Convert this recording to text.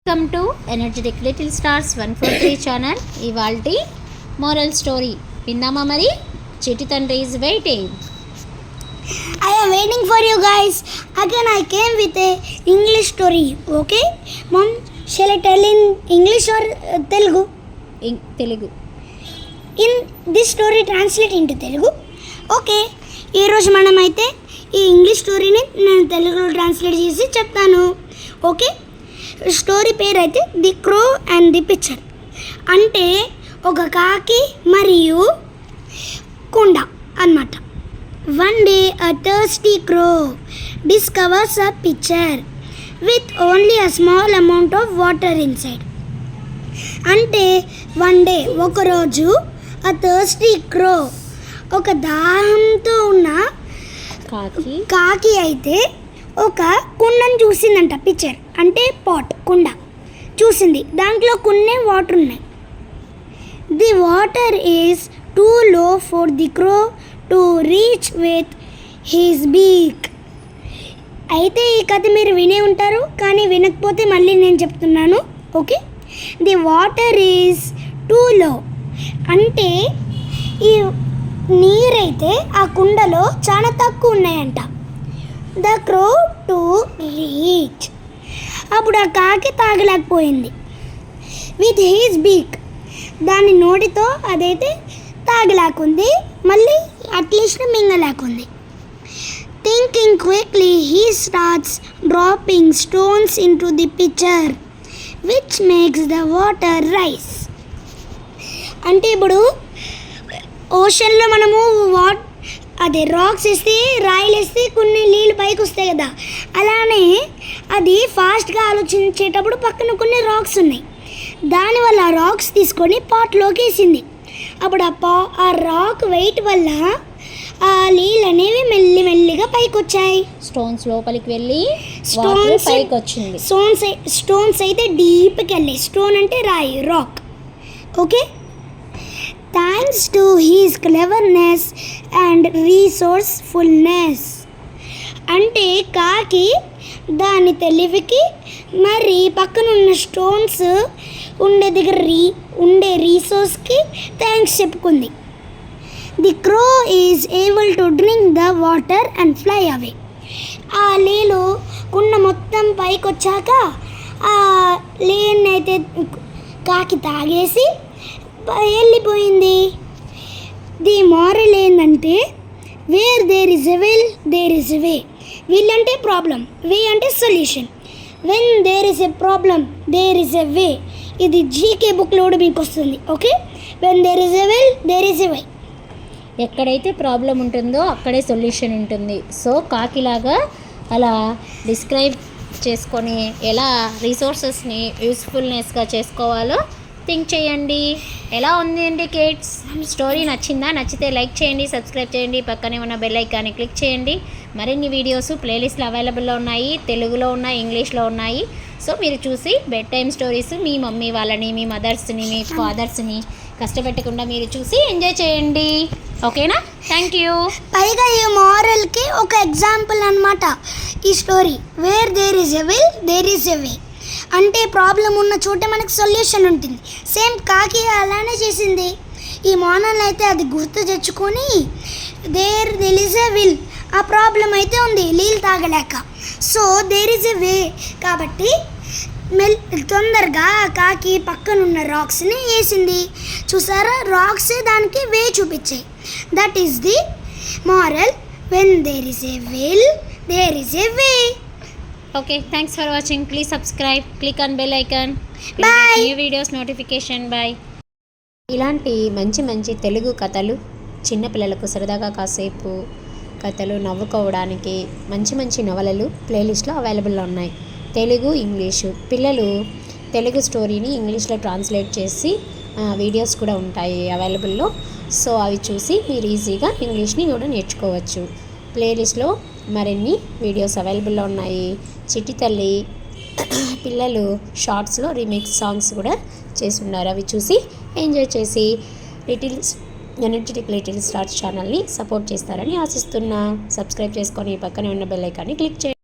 Welcome to energetic little stars 143 channel. ఇవాల్టి moral story విందామా? మరి చిట్టి తండ్రి is waiting. I am waiting for you guys. Again I came with a English story. Okay? Mom, shall I tell in English or Telugu? Telugu. In this story translate into Telugu. Okay. ఈ రోజు మనమైతే ఈ English స్టోరీని నేను తెలుగులో translate చేసి చెప్తాను. Okay, story పేరు అయితే the crow and the picture. అంటే ఒక కాకి మరియు కుండ అన్నమాట. One day a thirsty crow discovers a pitcher with only a small amount of water inside. అంటే వన్ డే ఒకరోజు a thirsty crow ఒక దాహంతో ఉన్న కాకి అయితే ఒక కుండను చూసిందంట. పిక్చర్ అంటే పాట్, కుండ చూసింది. దాంట్లో కొన్ని వాటర్ ఉన్నాయి. The water is too low for the crow to reach with his beak. అయితే ఈ కథ మీరు వినే ఉంటారు, కానీ వినకపోతే మళ్ళీ నేను చెప్తున్నాను. Okay, the water is too low అంటే ఈ నీరైతే ఆ కుండలో చాలా తక్కువ ఉన్నాయంట. The crow to reach. అప్పుడు ఆ కాకి తాగలేకపోయింది. విత్ హీస్ బీక్ దాని నోటితో అదైతే తాగలేకుంది, మళ్ళీ అట్లీస్ట్ మింగలేకుంది. Thinking quickly he starts dropping stones in to the pitcher which makes the water rise. అంటే ఇప్పుడు ఓషన్లో మనము అదే రాక్స్ వేస్తే, రాయిలు వేస్తే కొన్ని నీళ్ళు పైకి వస్తాయి కదా, అలానే అది ఫాస్ట్గా ఆలోచించేటప్పుడు పక్కన కొన్ని రాక్స్ ఉన్నాయి. దానివల్ల ఆ రాక్స్ తీసుకొని పాట్లోకి వేసింది. అప్పుడు ఆ రాక్ వెయిట్ వల్ల ఆ నీళ్ళు అనేవి మెల్లిగా పైకి వచ్చాయి. స్టోన్స్ లోపలికి వెళ్ళి పైకి వచ్చింది. స్టోన్స్ అయితే డీప్కి వెళ్ళాయి. స్టోన్ అంటే రాయి, rock. Okay, thanks to his cleverness and resourcefulness. అంటే కాకి దాని తెలివికి మరి పక్కనున్న స్టోన్స్ ఉండే దగ్గర ఉండే రీసోర్స్కి థ్యాంక్స్ చెప్పుకుంది. The crow is able to drink the water and fly away. ఆ నీళ్ళు కుండ మొత్తం పైకి వచ్చాక ఆ నీళ్ళని అయితే కాకి తాగేసి వెళ్ళిపోయింది. ది మోరల్ ఏంటంటే where there is a will there is a way. Will అంటే ప్రాబ్లం, వే అంటే solution. When there is a problem there is a way. ఇది జీకే బుక్లో కూడా మీకు వస్తుంది. Okay, when there is a will there is a way. ఎక్కడైతే problem ఉంటుందో అక్కడే సొల్యూషన్ ఉంటుంది. సో కాకిలాగా అలా డిస్క్రైబ్ చేసుకొని ఎలా రిసోర్సెస్ని యూస్ఫుల్నెస్గా చేసుకోవాలో థింక్ చేయండి. ఎలా ఉంది అండి కిడ్స్? స్టోరీ నచ్చిందా? నచ్చితే లైక్ చేయండి, సబ్స్క్రైబ్ చేయండి, పక్కనే ఉన్న బెల్ ఐకాన్ని క్లిక్ చేయండి. మరిన్ని వీడియోస్ ప్లేలిస్ట్లో అవైలబుల్లో ఉన్నాయి. తెలుగులో ఉన్నాయి, ఇంగ్లీష్లో ఉన్నాయి. సో మీరు చూసి బెడ్ టైమ్ స్టోరీస్ మీ మమ్మీ వాళ్ళని, మీ మదర్స్ని, మీ ఫాదర్స్ని కష్టపెట్టకుండా మీరు చూసి ఎంజాయ్ చేయండి. ఓకేనా? Thank you. పైగా ఈ మోరల్కి ఒక ఎగ్జాంపుల్ అన్నమాట ఈ story. Where there is a will there is a way. అంటే ప్రాబ్లం ఉన్న చోట మనకు సొల్యూషన్ ఉంటుంది. సేమ్ కాకి అలానే చేసింది. ఈ మోనల్ అయితే అది గుర్తు తెచ్చుకొని దేర్ ఇస్ ఎ విల్, ఆ ప్రాబ్లం అయితే ఉంది నీళ్ళు తాగలేక. సో దేర్ ఇస్ ఎ వే కాబట్టి తొందరగా కాకి పక్కనున్న రాక్స్ని వేసింది. చూసారా, రాక్సే దానికి వే చూపించాయి. That is the moral. When there is a will there is a way. Okay, thanks for watching. Please subscribe, click on bell icon. Bye. New videos notification. Bye. ఇలాంటి మంచి తెలుగు కథలు చిన్నపిల్లలకు సరదాగా కాసేపు కథలు నవ్వుకోవడానికి మంచి నవలలు ప్లేలిస్ట్లో అవైలబుల్లో ఉన్నాయి. తెలుగు, ఇంగ్లీషు. పిల్లలు తెలుగు స్టోరీని ఇంగ్లీష్లో ట్రాన్స్లేట్ చేసి వీడియోస్ కూడా ఉంటాయి అవైలబుల్లో. సో అవి చూసి మీరు ఈజీగా ఇంగ్లీష్ని కూడా నేర్చుకోవచ్చు. ప్లేలిస్ట్లో మరిన్ని వీడియోస్ అవైలబుల్లో ఉన్నాయి. చిట్టి తల్లి పిల్లలు షార్ట్స్లో రీమిక్స్ సాంగ్స్ కూడా చేసి ఉన్నారు. అవి చూసి ఎంజాయ్ చేసి ఎనర్జెటిక్ లిటిల్ స్టార్స్ ఛానల్ని సపోర్ట్ చేస్తారని ఆశిస్తున్నా. సబ్స్క్రైబ్ చేసుకొని పక్కనే ఉన్న బెల్ ఐకాన్ని క్లిక్ చేయండి.